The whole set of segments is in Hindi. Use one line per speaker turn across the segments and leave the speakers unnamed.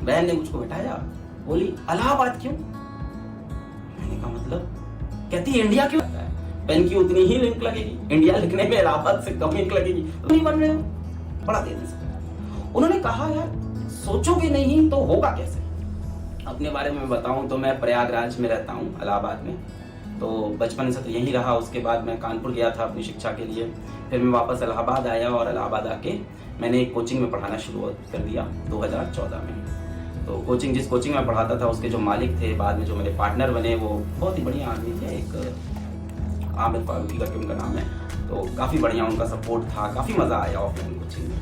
बहन ने मुझको बैठाया, बोली इलाहाबाद क्यों? मैंने कहा मतलब? कहती इंडिया क्यों? पेन की उतनी ही लिंक लगेगी, इंडिया लिखने में इलाहाबाद से कम लिंक लगेगी, तो नहीं बन रहे हो। बड़ा देर से उन्होंने कहा यार सोचोगे नहीं तो होगा कैसे। अपने बारे में बताऊं तो मैं प्रयागराज में रहता हूं, इलाहाबाद में। तो बचपन से तो यहीं रहा। उसके बाद मैं कानपुर गया था अपनी शिक्षा के लिए, फिर मैं वापस इलाहाबाद आया और इलाहाबाद आके मैंने एक कोचिंग में पढ़ाना शुरू कर दिया 2014 में। तो जिस कोचिंग में पढ़ाता था उसके जो मालिक थे, बाद में जो मेरे पार्टनर बने, वो बहुत ही बढ़िया आदमी थे। एक आमिर फारूकी करके उनका नाम है। तो काफ़ी बढ़िया उनका सपोर्ट था, काफ़ी मज़ा आया ऑफलाइन कोचिंग में।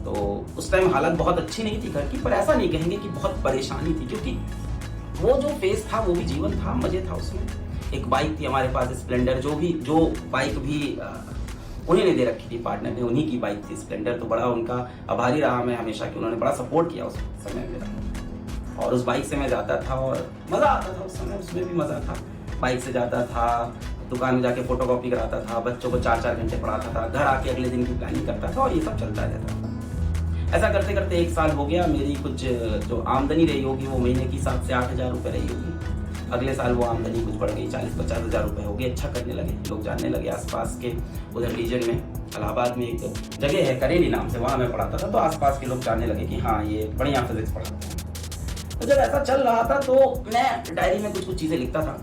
तो उस टाइम हालत बहुत अच्छी नहीं थी घर की, पर ऐसा नहीं कहेंगे कि बहुत परेशानी थी, क्योंकि वो जो फेज था वो भी जीवन था, मजे था उसमें। एक बाइक थी हमारे पास स्प्लेंडर, जो बाइक भी उन्हीं ने दे रखी थी, पार्टनर ने, उन्हीं की बाइक थी स्प्लेंडर। तो बड़ा उनका आभारी रहा मैं हमेशा कि उन्होंने बड़ा सपोर्ट किया उस समय मेरा। और उस बाइक से मैं जाता था और मज़ा आता था उस समय, उसमें भी मज़ा था। बाइक से जाता था, दुकान में जाके फोटोकॉपी कराता था, बच्चों को 4-4 घंटे पढ़ाता था, घर आके अगले दिन की प्लानिंग करता था और ये सब चलता रहता था। ऐसा करते करते 1 साल हो गया। मेरी कुछ जो आमदनी रही होगी वो महीने की 7 से 8 हज़ार रुपये रही होगी। अगले साल वो आमदनी कुछ बढ़ गई, 40-50 हज़ार रुपये हो गई। अच्छा करने लगे, लोग जानने लगे आसपास के उधर रीजन में। इलाहाबाद में एक जगह है करेली नाम से, वहाँ मैं पढ़ाता था। तो आसपास के लोग जानने लगे कि हाँ ये बढ़िया फिजिक्स पढ़ाते हैं। तो जब ऐसा चल रहा था तो मैं डायरी में कुछ चीज़ें लिखता था,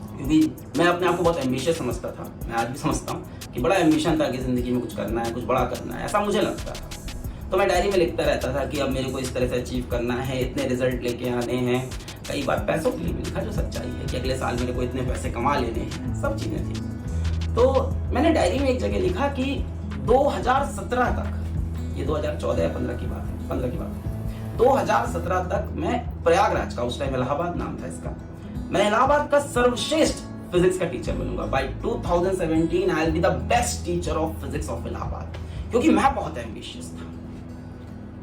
क्योंकि मैं अपने आप को बहुत एम्बिशियस समझता था। मैं आज भी समझता हूँ कि बड़ा एम्बिशन था कि ज़िंदगी में कुछ करना है, कुछ बड़ा करना है, ऐसा मुझे लगता था। तो मैं डायरी में लिखता रहता था कि अब मेरे को इस तरह से अचीव करना है, इतने रिजल्ट लेके आने हैं। कई बार पैसों के लिए भी लिखा, जो सच्चाई है कि अगले साल मेरे को इतने पैसे कमा लेने हैं, सब चीज़ें थी। तो मैंने डायरी में एक जगह लिखा कि 2017 तक, ये 2014 या 15 की बात है, 15 की बात है, 2017 तक मैं प्रयागराज का, उस टाइम इलाहाबाद नाम था इसका, मैं इलाहाबाद का सर्वश्रेष्ठ फिजिक्स का टीचर बनूंगा। By 2017 I will be the best teacher of physics of Allahabad, क्योंकि मैं बहुत एम्बिशियस था।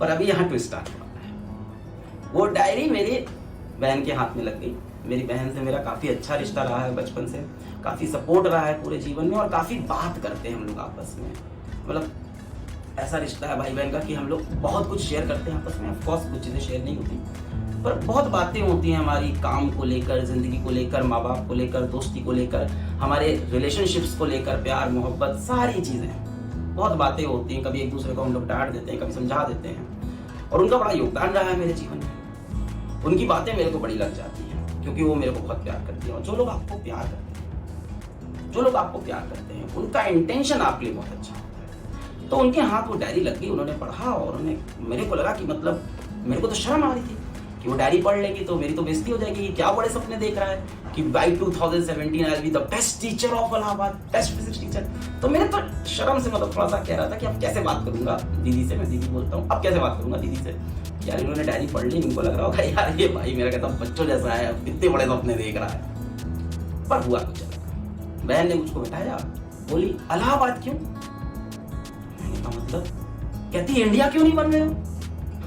पर अभी यहाँ ट्विस्ट आने वाला है। वो डायरी मेरी बहन के हाथ में लग गई। मेरी बहन से मेरा काफ़ी अच्छा रिश्ता रहा है बचपन से, काफ़ी सपोर्ट रहा है पूरे जीवन में, और काफ़ी बात करते हैं हम लोग आपस में। मतलब ऐसा रिश्ता है भाई बहन का कि हम लोग बहुत कुछ शेयर करते हैं आपस में। ऑफकोर्स कुछ चीज़ें शेयर नहीं होती, पर बहुत बातें होती हैं हमारी, काम को लेकर, ज़िंदगी को लेकर, माँ बाप को लेकर, दोस्ती को लेकर, हमारे रिलेशनशिप्स को लेकर, प्यार मोहब्बत, सारी चीज़ें बहुत बातें होती हैं। कभी एक दूसरे को हम लोग डांट देते हैं, कभी समझा देते हैं, और उनका बड़ा योगदान रहा है मेरे जीवन में। उनकी बातें मेरे को बड़ी लग जाती हैं, क्योंकि वो मेरे को बहुत प्यार करती हैं। और जो लोग आपको प्यार करते हैं, उनका इंटेंशन आपके लिए बहुत अच्छा होता है। तो उनके हाथ वो डायरी लग गई, उन्होंने पढ़ा, और उन्हें मेरे को लगा कि मतलब मेरे को तो शर्म आ रही थी कि वो डायरी पढ़ लेगी तो मेरी तो बेइज्जती हो जाएगी। क्या बड़े सपने देख रहा है कि by 2017 I will be the best teacher of Allahabad, best physics teacher. तो मेरे तो शर्म से मतलब थोड़ा सा कह रहा था कि अब कैसे बात करूंगा दीदी से। मैं दीदी बोलता हूँ, अब कैसे बात करूंगा दीदी से। यार इन्होंने डायरी पढ़ ली, इनको लग रहा होगा यार ये भाई मेरा कहता बच्चों जैसा है, कितने बड़े सपने देख रहा है। पर हुआ कुछ अलग। बहन ने मुझको बैठाया, बोली इलाहाबाद क्यों? मैंने कहा मतलब? कहती इंडिया क्यों नहीं बन रहे हो?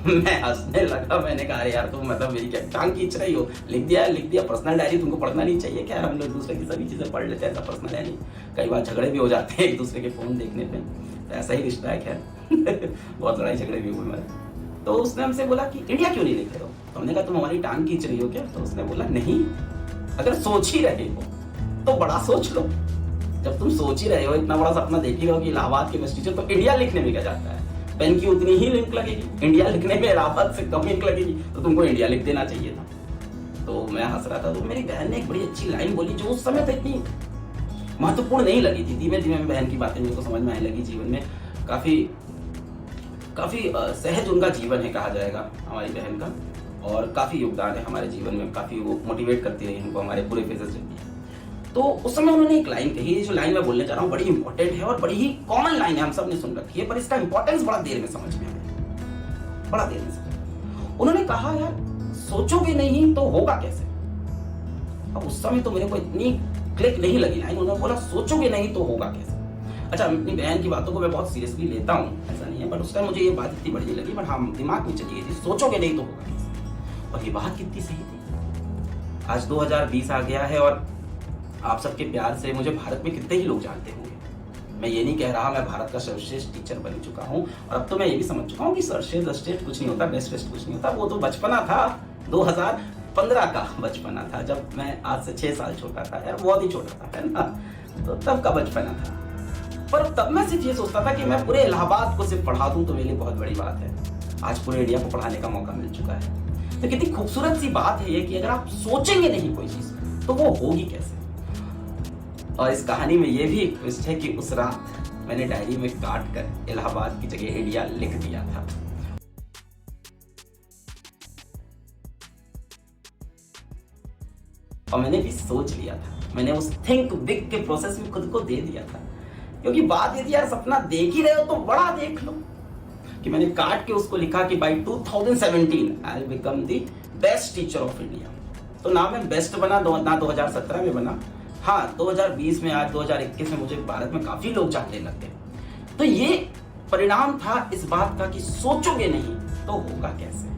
मैं हंसने लगा। मैंने कहा यार तुम मतलब मेरी क्या टांग खींच रही हो? लिख दिया। पर्सनल डायरी तुमको पढ़ना नहीं चाहिए क्या? हम लोग दूसरे की सभी चीजें पढ़ लेते हैं, ऐसा पर्सनल है नहीं। कई बार झगड़े भी हो जाते हैं एक दूसरे के फोन देखने पे, तो ऐसा ही रिश्ता है। खैर बहुत लड़ाई झगड़े भी हुए हमारे। तो उसने हमसे बोला कि इंडिया क्यों नहीं लिख रहे हो? तो हमने कहा तुम हमारी टांग खींच रही हो क्या? तो उसने बोला नहीं, अगर सोच ही रहे हो तो बड़ा सोच लो। जब तुम सोच ही रहे हो, इतना बड़ा सपना देख ही रहे हो कि इलाहाबाद के बेस्ट टीचर, तो इंडिया लिखने में क्या जाता है? पेन की उतनी ही लिंक लगेगी, इंडिया लिखने में इलाहाबाद से कम लिंक लगेगी, तो तुमको इंडिया लिख देना चाहिए था। तो मैं हंस रहा था। तो मेरी बहन ने एक बड़ी अच्छी लाइन बोली, जो उस समय तो इतनी महत्वपूर्ण नहीं लगी थी। धीमे धीमे बहन की बातें मेरे को समझ में आने लगी। जीवन में काफी सहज उनका जीवन है कहा जाएगा हमारी बहन का, और काफी योगदान है हमारे जीवन में। काफी वो मोटिवेट करती रही हमको हमारे पूरे फेजेस में। तो उस समय उन्होंने एक लाइन कही, जो लाइन मैं बोलने जा रहा हूँ बड़ी इंपॉर्टेंट है और बड़ी ही कॉमन लाइन है, हम सब ने सुन रखी है, पर इसका इंपॉर्टेंस बड़ा देर में समझ में आया, बड़ा देर में समझ। उन्होंने कहा यार सोचोगे नहीं तो होगा कैसे। अब उस समय तो मेरे को इतनी क्लिक नहीं लगी लाइन। उन्होंने बोला सोचोगे नहीं तो होगा कैसे। अच्छा, अपनी बहन की बातों को मैं बहुत सीरियसली लेता हूँ, ऐसा नहीं है, बट उस टाइम मुझे ये बात इतनी बढ़िया लगी, बट हाँ दिमाग में चली गई थी, सोचोगे नहीं तो होगा कैसे। और ये बात कितनी सही थी। आज 2020 आ गया है और आप सबके प्यार से मुझे भारत में कितने ही लोग जानते होंगे, मैं ये नहीं कह रहा मैं भारत का सर्वश्रेष्ठ टीचर बन चुका हूँ, और अब तो मैं ये भी समझ चुका हूँ कि सर्वश्रेष्ठ कुछ नहीं होता, बेस्ट कुछ नहीं होता। वो तो बचपना था, 2015 का बचपना था, जब मैं आज से 6 साल छोटा था यार, बहुत ही छोटा था, है ना, तो तब का बचपना था। पर तब मैं सिर्फ ये सोचता था कि मैं पूरे इलाहाबाद को सिर्फ पढ़ा दूं तो मेरे लिए बहुत बड़ी बात है। आज पूरे इंडिया को पढ़ाने का मौका मिल चुका है। तो कितनी खूबसूरत सी बात है ये कि अगर आप सोचेंगे नहीं कोई चीज तो वो होगी कैसे। और इस कहानी में ये भी एक ट्विस्ट है कि उस रात मैंने डायरी में काट कर इलाहाबाद की जगह इंडिया लिख दिया था। और मैंने भी सोच लिया था, मैंने उस थिंक बिग के प्रोसेस में खुद को दे दिया था, क्योंकि बात यदि यार सपना देख ही रहे हो तो बड़ा देख लो। कि मैंने काट के उसको लिखा कि by 2017 I will become the best teacher of India. तो ना मैं बेस्ट बना, ना 2017 में बना, हाँ 2020 में, आज 2021 में मुझे भारत में काफी लोग जानने लग गए। तो ये परिणाम था इस बात का कि सोचोगे नहीं तो होगा कैसे।